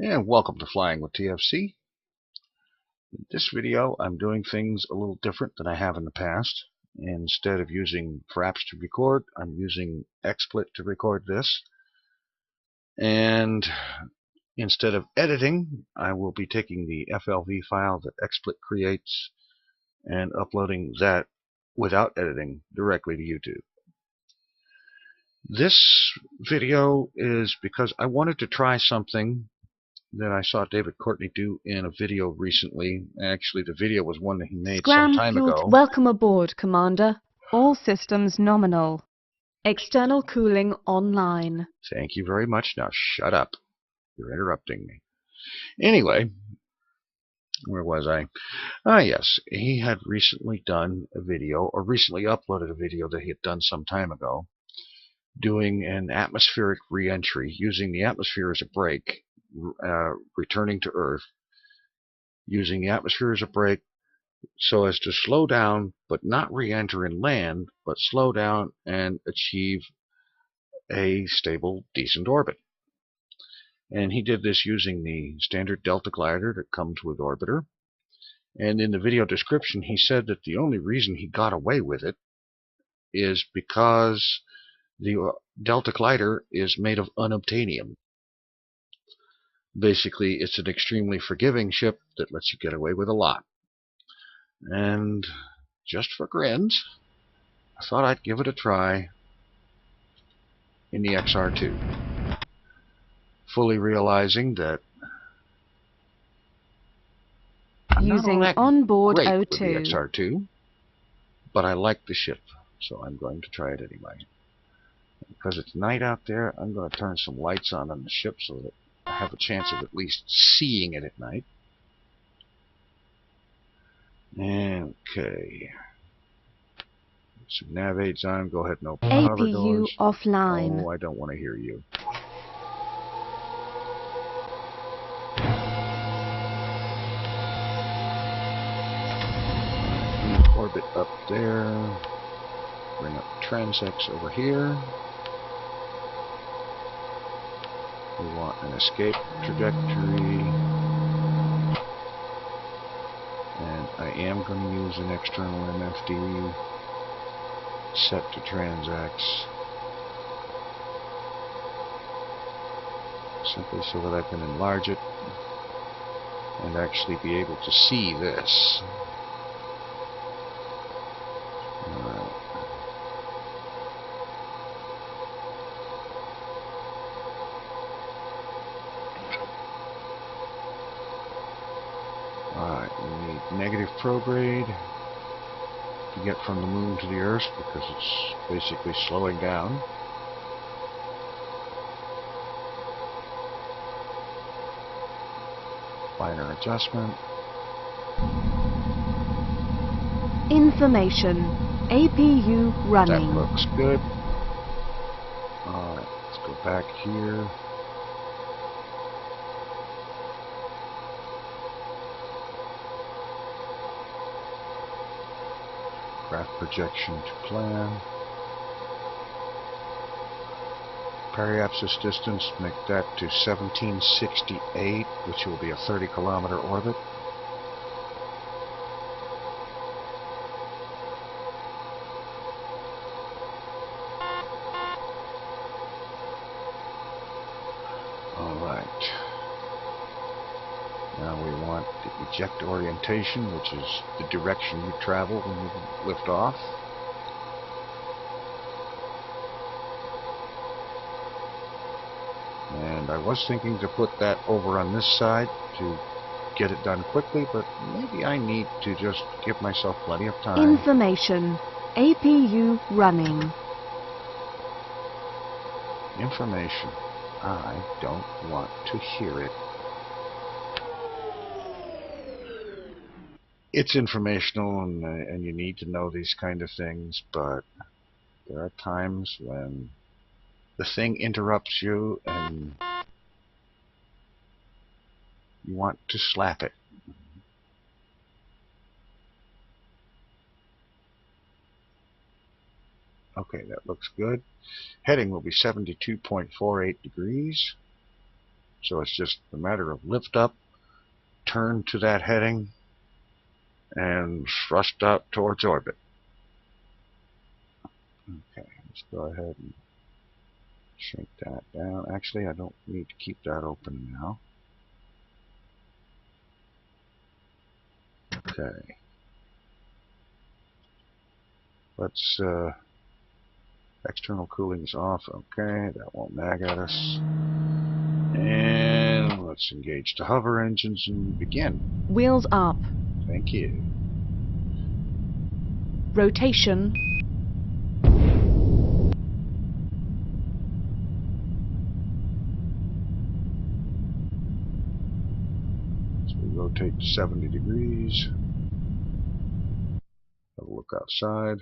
And welcome to Flying with TFC. In this video, I'm doing things a little different than I have in the past. Instead of using Fraps to record, I'm using XSplit to record this. And instead of editing, I will be taking the FLV file that XSplit creates and uploading that without editing directly to YouTube. This video is because I wanted to try something that I saw David Courtney do in a video recently. Actually, the video was one that he made some time ago. Welcome aboard, Commander. All systems nominal. External cooling online. Thank you very much. Now shut up. You're interrupting me. Anyway, where was I? Yes, he had recently done a video, or recently uploaded a video that he had done some time ago, doing an atmospheric re-entry, using the atmosphere as a brake, returning to Earth, using the atmosphere as a brake so as to slow down, but not re-enter and land, but slow down and achieve a stable, decent orbit. And he did this using the standard Delta glider that comes with Orbiter. And in the video description, he said that the only reason he got away with it is because the Delta glider is made of unobtainium. Basically, it's an extremely forgiving ship that lets you get away with a lot. And just for grins, I thought I'd give it a try in the XR2. Fully realizing that I'm using not onboard great O2 with the XR2, but I like the ship, so I'm going to try it anyway. Because it's night out there, I'm going to turn some lights on the ship so that I have a chance of at least seeing it at night. Okay. Some nav aids on. Go ahead and open the hover APU doors. offline. Oh, I don't want to hear you. Orbit up there. Bring up transects over here. We want an escape trajectory. And I am going to use an external MFD set to transects. Simply so that I can enlarge it and actually be able to see this. Alright. Alright, we need negative prograde to get from the moon to the Earth because it's basically slowing down. Minor adjustment. Information. APU running. That looks good. Alright, let's go back here. Graph projection to plan. Periapsis distance, make that to 1768, which will be a 30-kilometer orbit. Alright. Now we want the eject orientation, which is the direction you travel when you lift off. And I was thinking to put that over on this side to get it done quickly, but maybe I need to just give myself plenty of time. Information. APU running. Information. I don't want to hear it. It's informational and you need to know these kind of things, but there are times when the thing interrupts you and you want to slap it. Okay, that looks good. Heading will be 72.48 degrees. So it's just a matter of lift up, turn to that heading, and thrust out towards orbit. Okay, let's go ahead and shrink that down. Actually, I don't need to keep that open now. Okay. Let's, external cooling's off. Okay, that won't nag at us. And let's engage the hover engines and begin. Wheels up. Thank you. Rotation. So we rotate to 70 degrees. Have a look outside.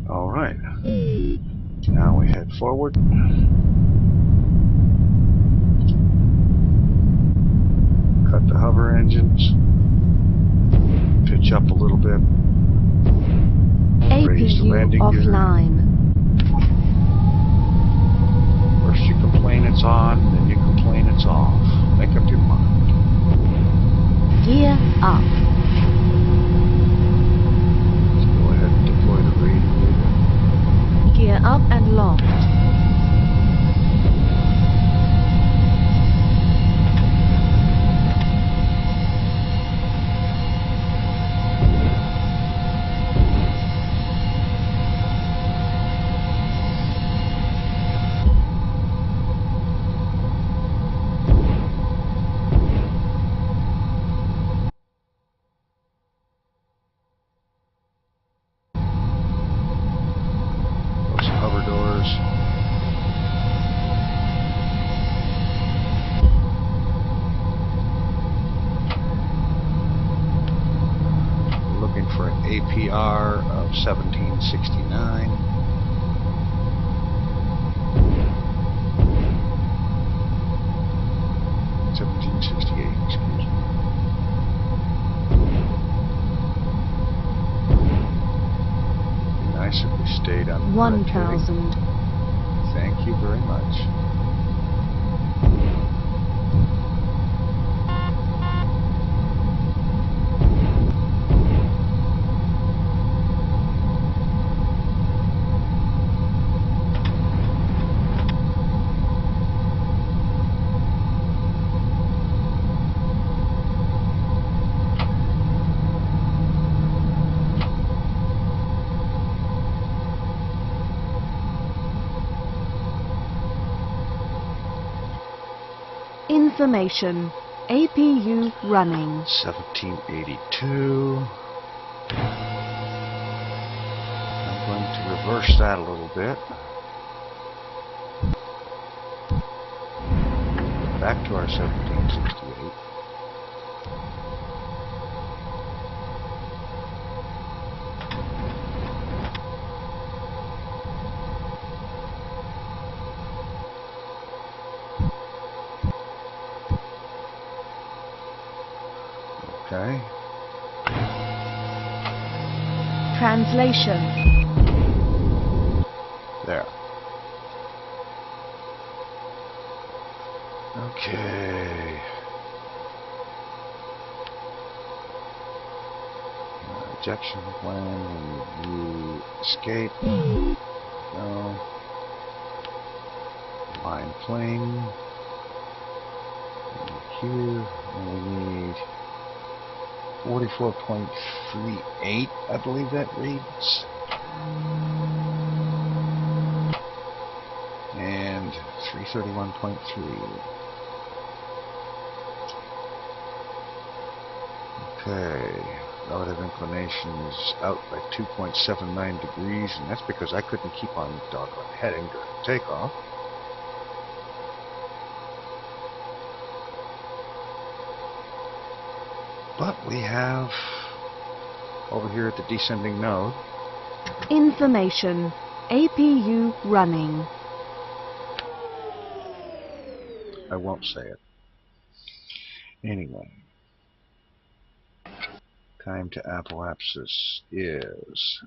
Alright, now we head forward. Cut the hover engines. Pitch up a little bit. Raise the APU landing gear. offline. First you complain it's on, then you complain it's off. Make up your mind. Gear up. Go ahead and deploy the radiator. Gear up and locked. Close the hover doors. We're looking for an APR of 1769. Excuse me. Be nice if we stayed on the correct heading. 1000. Thank you very much. Information. APU running. 1782. I'm going to reverse that a little bit. Back to our 1768. Okay. Translation. There. Okay. Ejection plan, review, escape. No. Line plane. Here, and we need 44.38, I believe that reads. And 331.3. Okay. Relative inclination is out by 2.79 degrees, and that's because I couldn't keep on doggone heading during takeoff. But we have, over here at the descending node, Information. APU running. I won't say it. Anyway, time to apoapsis is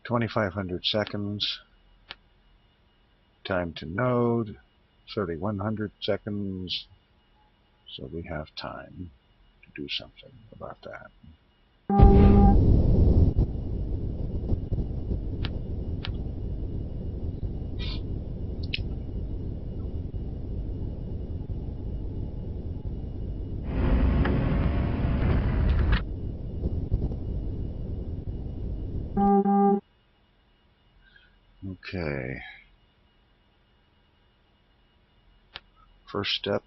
2,500 seconds. Time to node, 3,100 seconds. So we have time to do something about that. Okay. First step,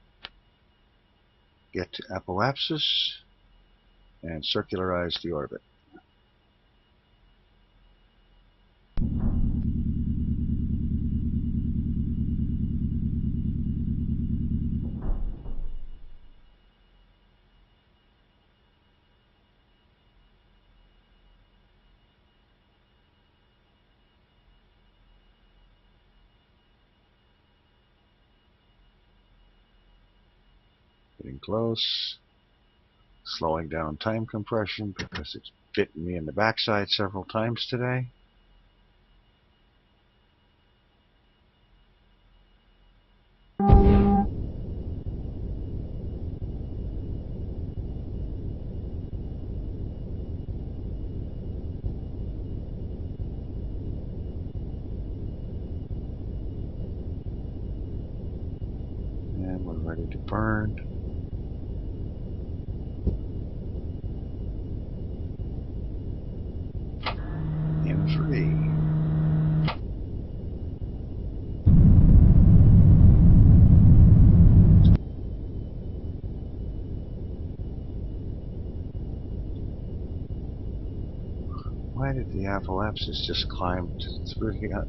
get to apoapsis and circularize the orbit. Getting close. Slowing down time compression because it's bitten me in the backside several times today. And we're ready to burn. In 3. Why did the apoapsis just climb through the...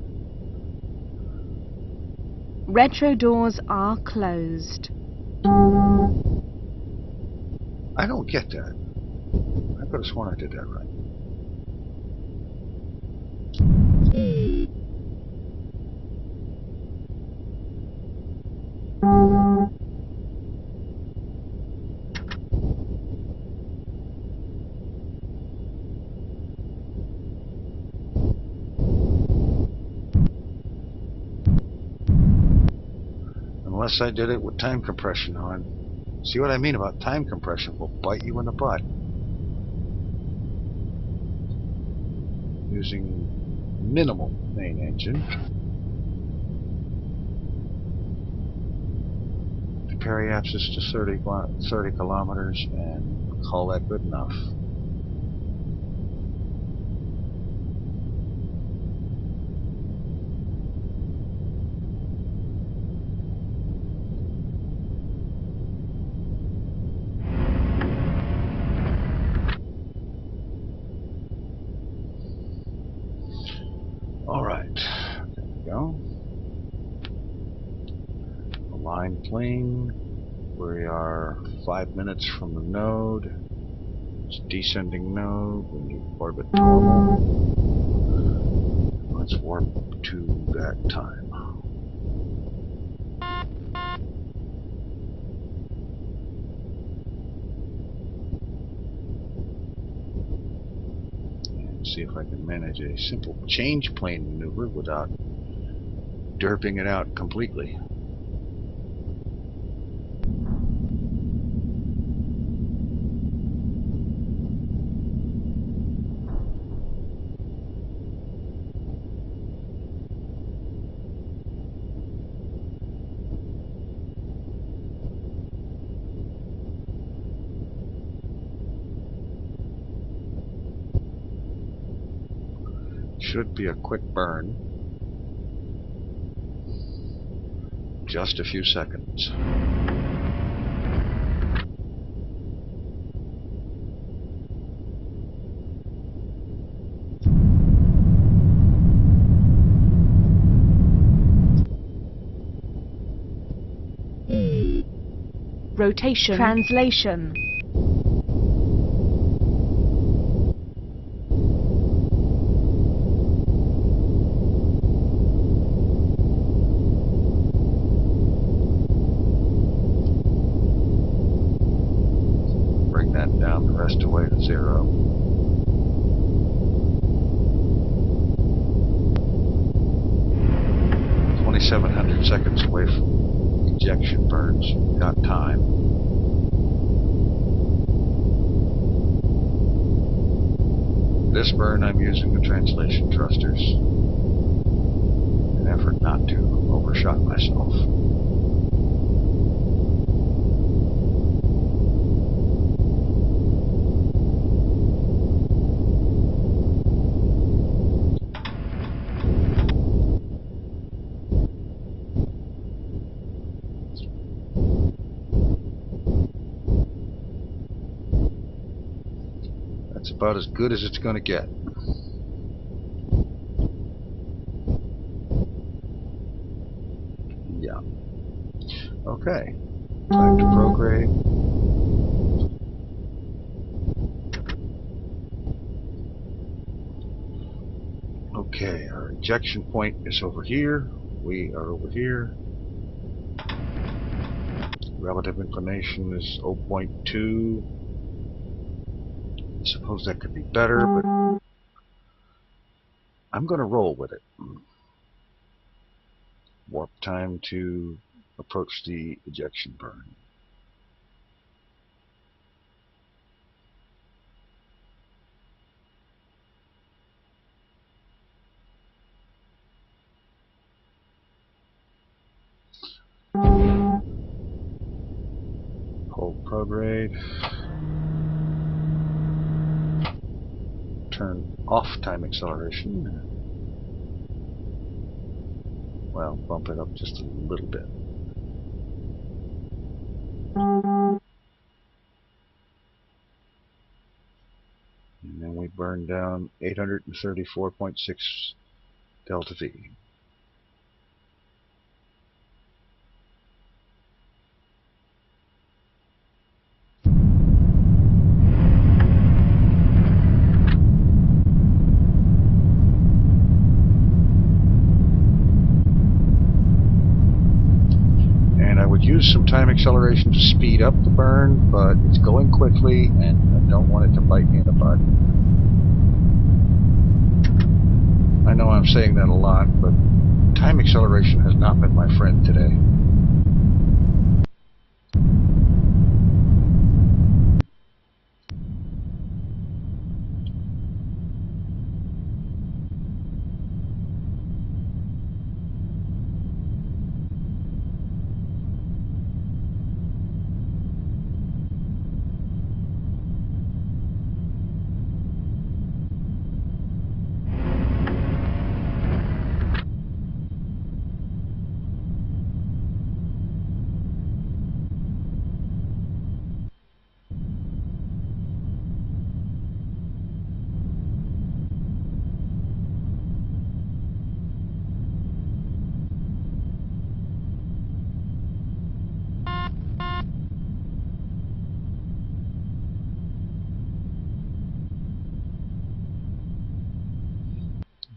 Retro doors are closed. I don't get that. I could have sworn I did that right. Unless I did it with time compression on. See what I mean about time compression? Will bite you in the butt. Using minimal main engine. Periapsis to 30 kilometers and call that good enough. Alright, there we go. Align plane. We are 5 minutes from the node. It's descending node. We need orbit normal. Let's warp to that time. And see if I can manage a simple change plane maneuver without derping it out completely. Should be a quick burn. Just a few seconds. rotation, translation. Bring that down the rest away to 0. .700 seconds away from ejection burns. Got time. This burn I'm using the translation thrusters in an effort not to overshot myself. That's about as good as it's going to get. Yeah. Okay. Time to prograde. Okay, our ejection point is over here. We are over here. Relative inclination is 0.2. I suppose that could be better, but I'm going to roll with it. Warp time to approach the ejection burn. Hold prograde. Turn off time acceleration. Well, bump it up just a little bit. And then we burn down 834.6 delta V. Use some time acceleration to speed up the burn, but it's going quickly and I don't want it to bite me in the butt. I know I'm saying that a lot, but time acceleration has not been my friend today.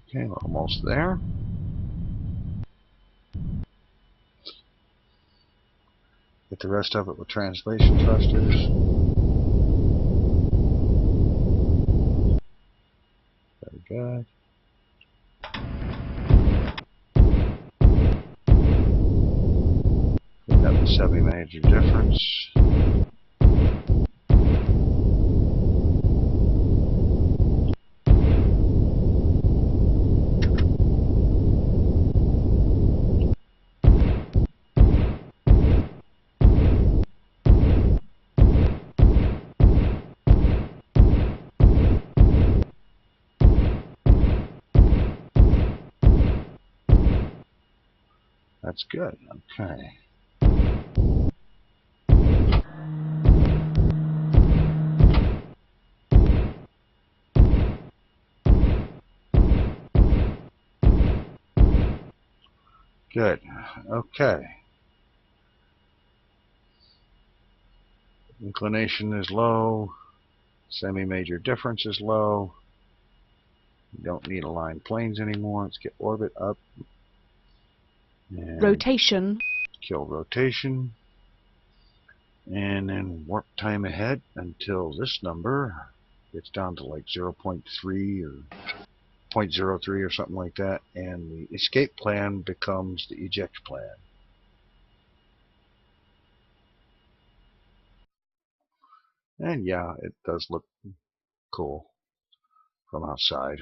Okay, we're almost there. Get the rest of it with translation thrusters. Very good. Clean up the semi-major difference. That's good. Okay. Good. Okay. Inclination is low. Semi-major difference is low. You don't need aligned planes anymore. Let's get orbit up. And rotation, kill rotation. And then warp time ahead until this number gets down to like 0.3 or 0.03 or something like that. And the escape plan becomes the eject plan. And yeah, it does look cool from outside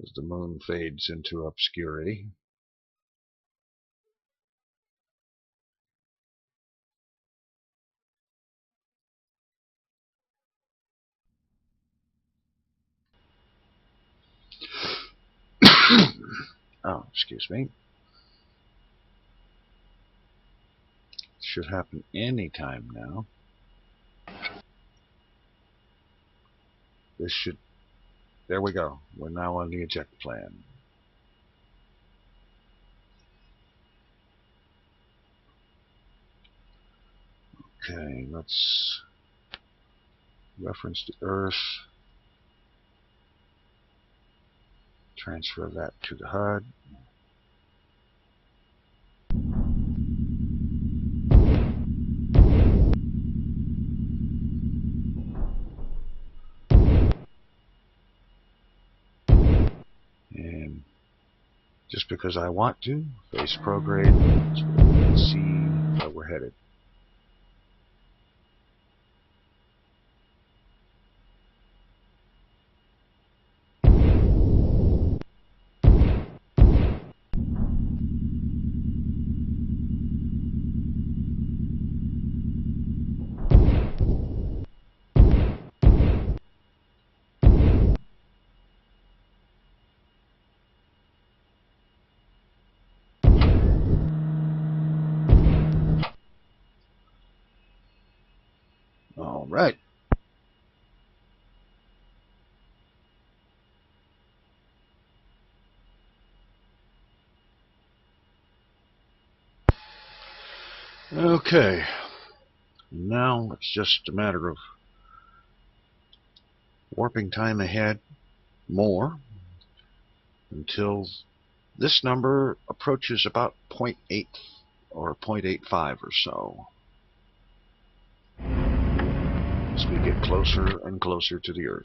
as the moon fades into obscurity. Oh, excuse me. Should happen anytime now. This should... There we go. We're now on the eject plan. Okay, let's reference the Earth. Transfer that to the HUD. And just because I want to, face prograde, so we can see where we're headed. All right. Okay. Now it's just a matter of warping time ahead more until this number approaches about 0.8 or 0.85 or so. As we get closer and closer to the Earth.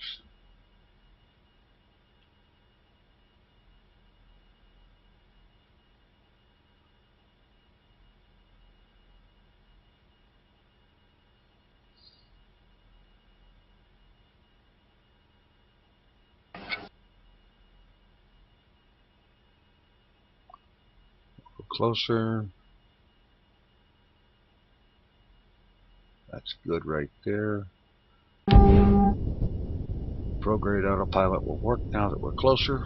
Closer. That's good right there. Prograde autopilot will work now that we're closer.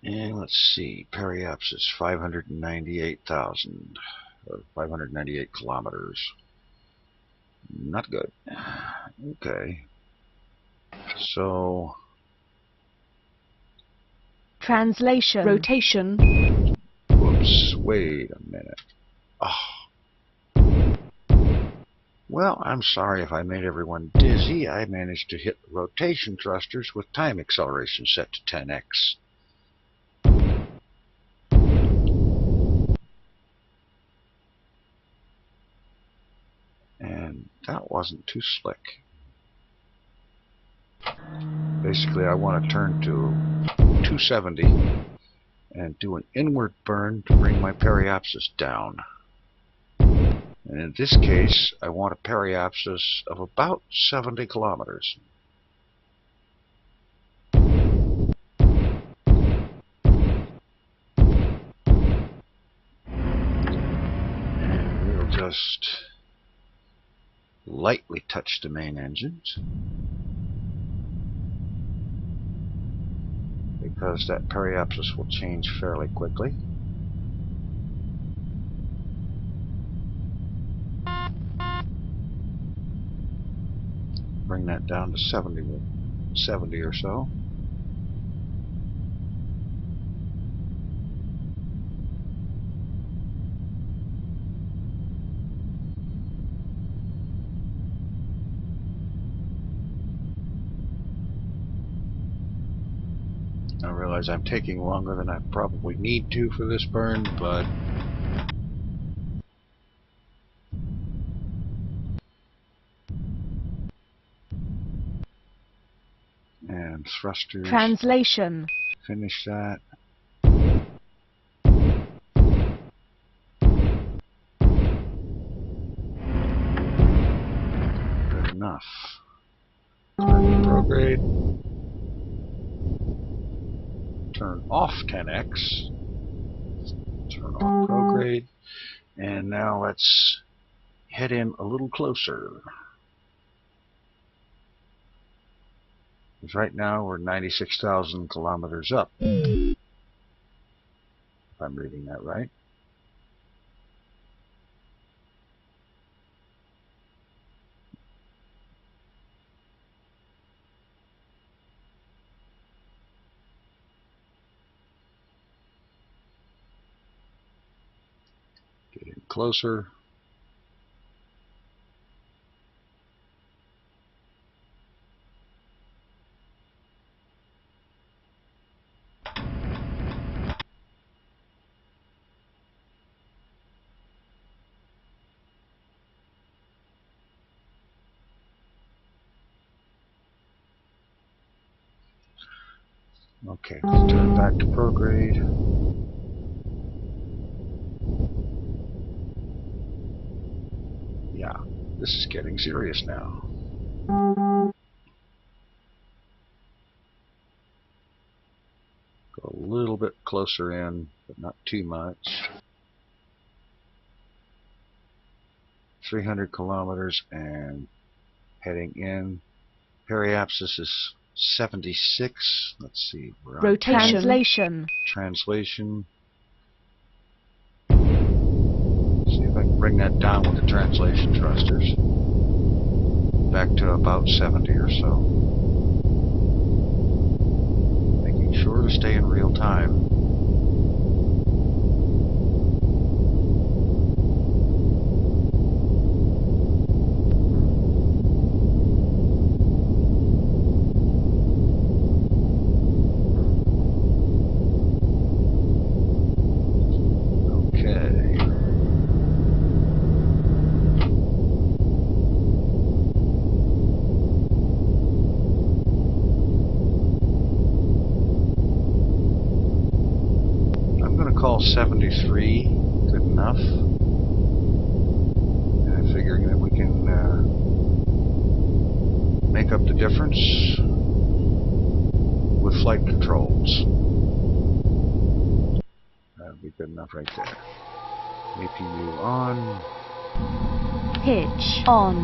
And let's see, periapsis 598,000 or 598 kilometers. Not good. Okay. So translation, rotation, whoops, wait a minute. Oh. Well, I'm sorry if I made everyone dizzy. I managed to hit the rotation thrusters with time acceleration set to 10x. And that wasn't too slick. Basically, I want to turn to 270 and do an inward burn to bring my periapsis down. And in this case, I want a periapsis of about 70 kilometers. And we'll just lightly touch the main engines, because that periapsis will change fairly quickly. Bring that down to 70 or so. I realize I'm taking longer than I probably need to for this burn, but and thrusters. Translation. Finish that. Good enough. Turn prograde. Turn off 10x. Turn on prograde. And now let's head in a little closer. Because right now we're 96,000 kilometers up. If I'm reading that right. Getting closer. Okay, let's turn back to prograde. Yeah, this is getting serious now. Go a little bit closer in, but not too much. 300 kilometers and heading in. Periapsis is 76. Let's see. We're on Rotation. Translation. See if I can bring that down with the translation thrusters. Back to about 70 or so. Making sure to stay in real time. Call 73 good enough. And figuring that we can make up the difference with flight controls. That would be good enough right there. APU on. Pitch on.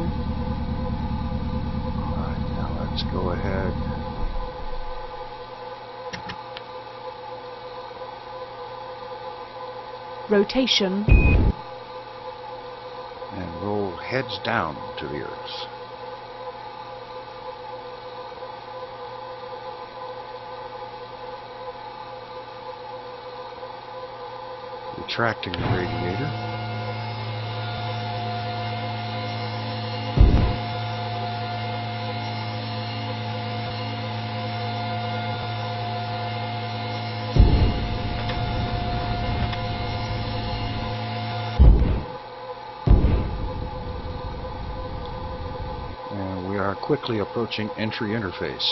Alright, now let's go ahead. Rotation. And roll heads down to the earth. Retracting the radiator. Quickly approaching entry interface.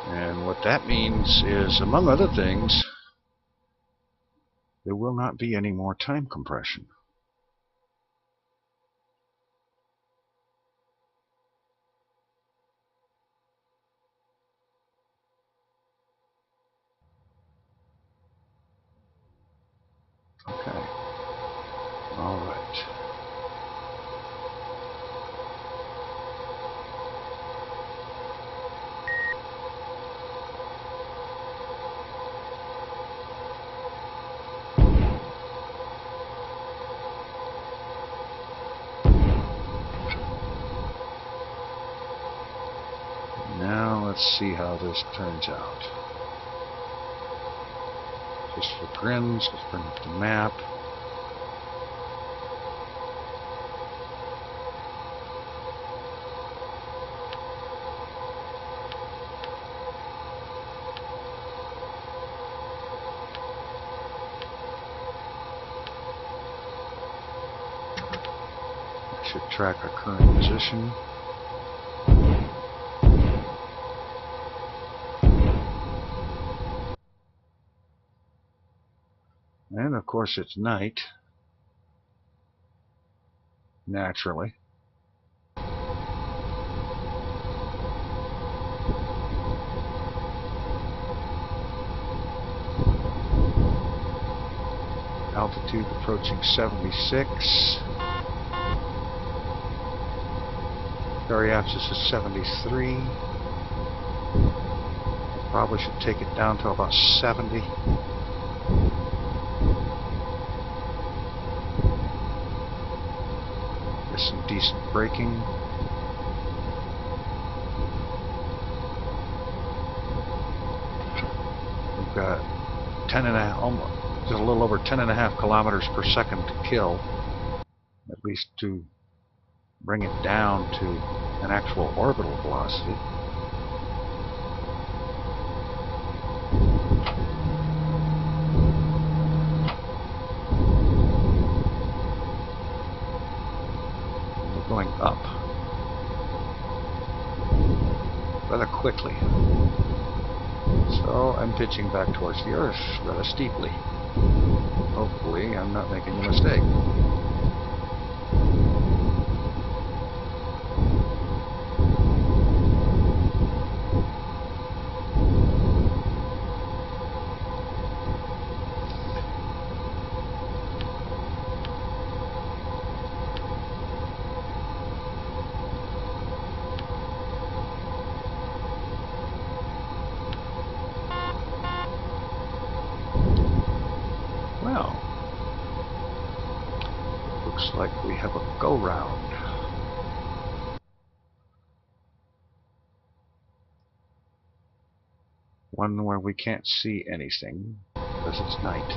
And what that means is, among other things, there will not be any more time compression. Okay. All right. Now let's see how this turns out. Just for grins, let's bring up the map. track our current position. And of course it's night, naturally. Altitude approaching 76. Periapsis is 73. Probably should take it down to about 70. Get some decent braking. We've got 10.5, almost just a little over 10.5 kilometers per second to kill, at least to bring it down to an actual orbital velocity. We're going up rather quickly, so I'm pitching back towards the Earth rather steeply. Hopefully I'm not making a mistake. Well, looks like we have a go-round. One where we can't see anything because it's night.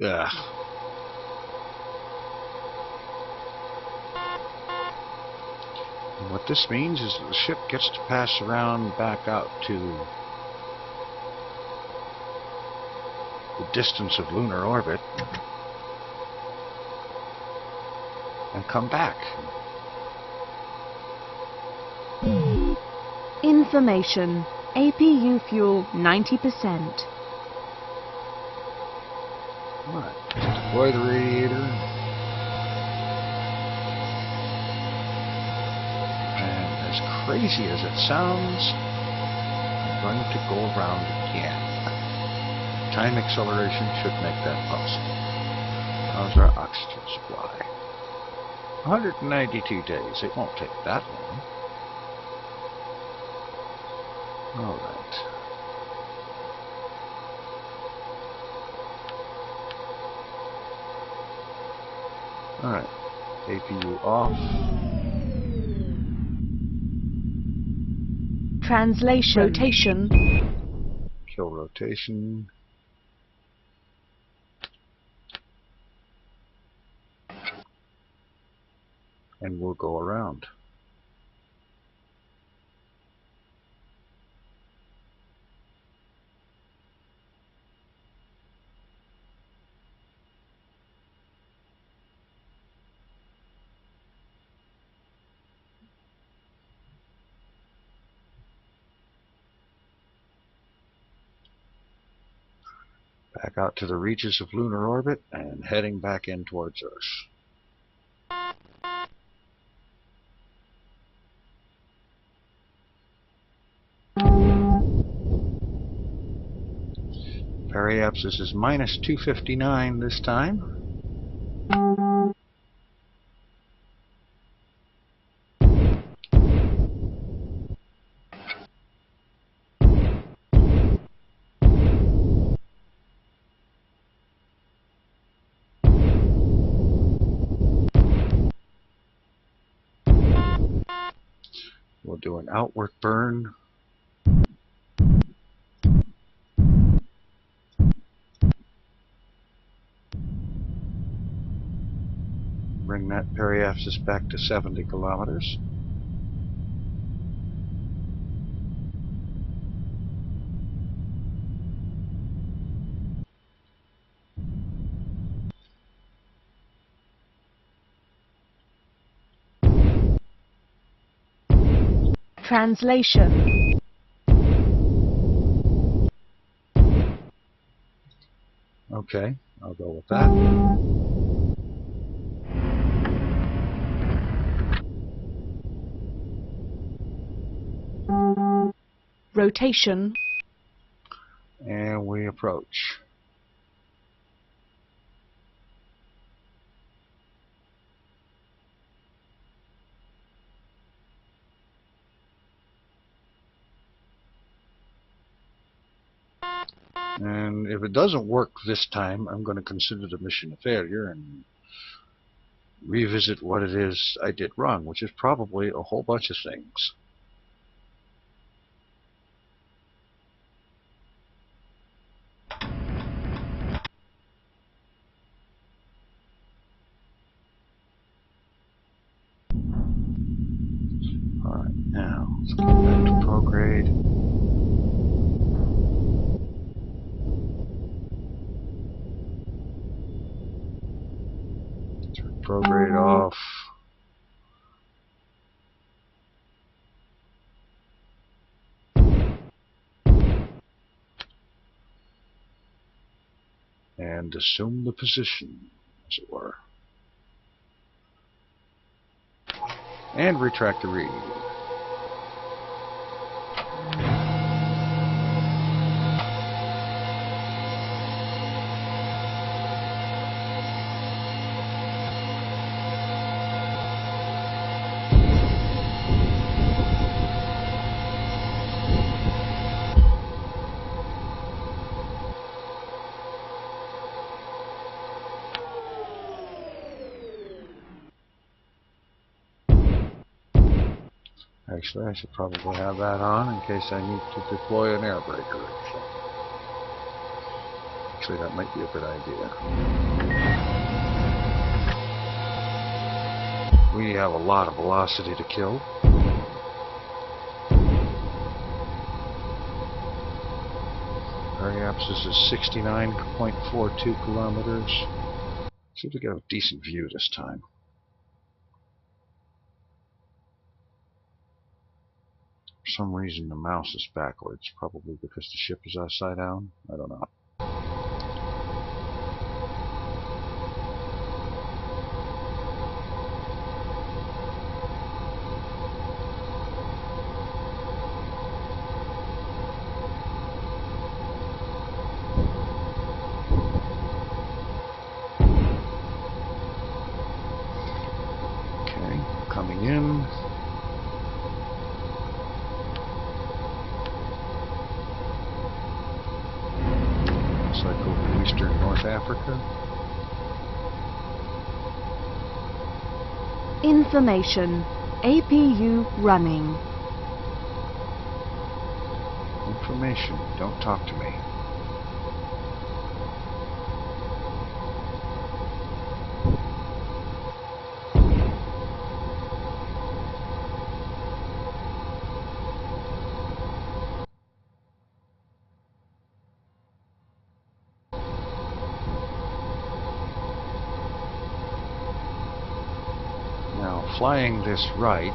Ugh. And what this means is that the ship gets to pass around back out to the distance of lunar orbit and come back. Information. APU fuel 90%. Alright, deploy the radiator. And as crazy as it sounds, I'm going to go around again. Time acceleration should make that possible. How's our oxygen supply? 192 days. It won't take that long. Alright. Alright. APU off. Translation. Rotation. Kill rotation. And we'll go around. Back out to the reaches of lunar orbit and heading back in towards Earth. Periapsis is minus 259 this time. We'll do an outward burn. Bring that periapsis back to 70 kilometers. Translation. Okay, I'll go with that. Rotation. And we approach. And if it doesn't work this time, I'm going to consider the mission a failure and revisit what it is I did wrong, which is probably a whole bunch of things. Alright, now let's go back to prograde. Turn prograde off. And assume the position, as it were. And retract the read. Actually, I should probably have that on in case I need to deploy an air breaker. Actually, that might be a good idea. We have a lot of velocity to kill. Periapsis is 69.42 kilometers. See if we get a decent view this time. For some reason the mouse is backwards, probably because the ship is upside down. I don't know. Okay, coming in. Like over eastern North Africa. Information. APU running. Information. Don't talk to me. Flying this right,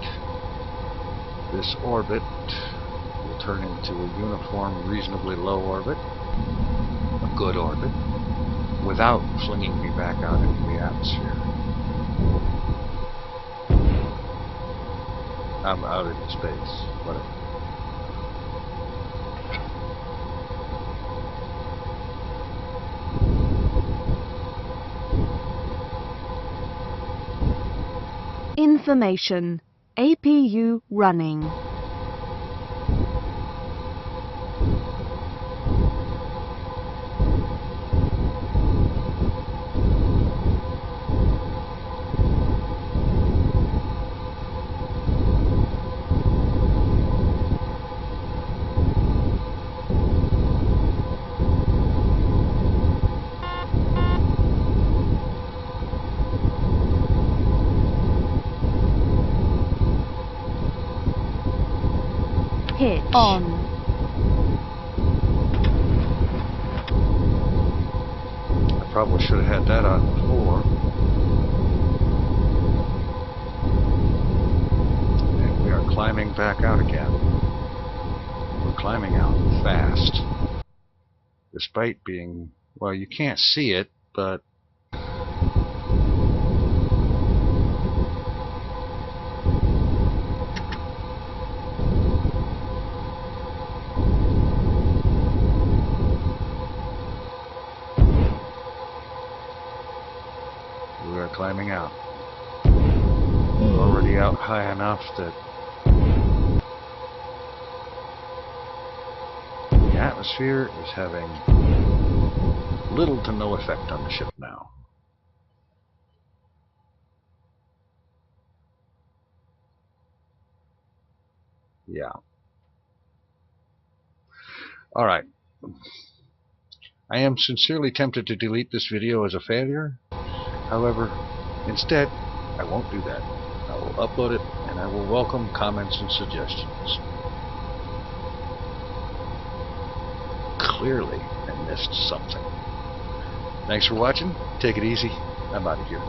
this orbit will turn into a uniform, reasonably low orbit, a good orbit, without flinging me back out into the atmosphere. I'm out into space, whatever. Information. APU running. Hitch on. I probably should have had that on before. And we are climbing back out again. We're climbing out fast. Despite being, well, you can't see it, but we are climbing out. We're already out high enough that the atmosphere is having little to no effect on the ship now. Yeah. Alright. I am sincerely tempted to delete this video as a failure. However, instead, I won't do that. I will upload it, and I will welcome comments and suggestions. Clearly, I missed something. Thanks for watching. Take it easy. I'm out of here.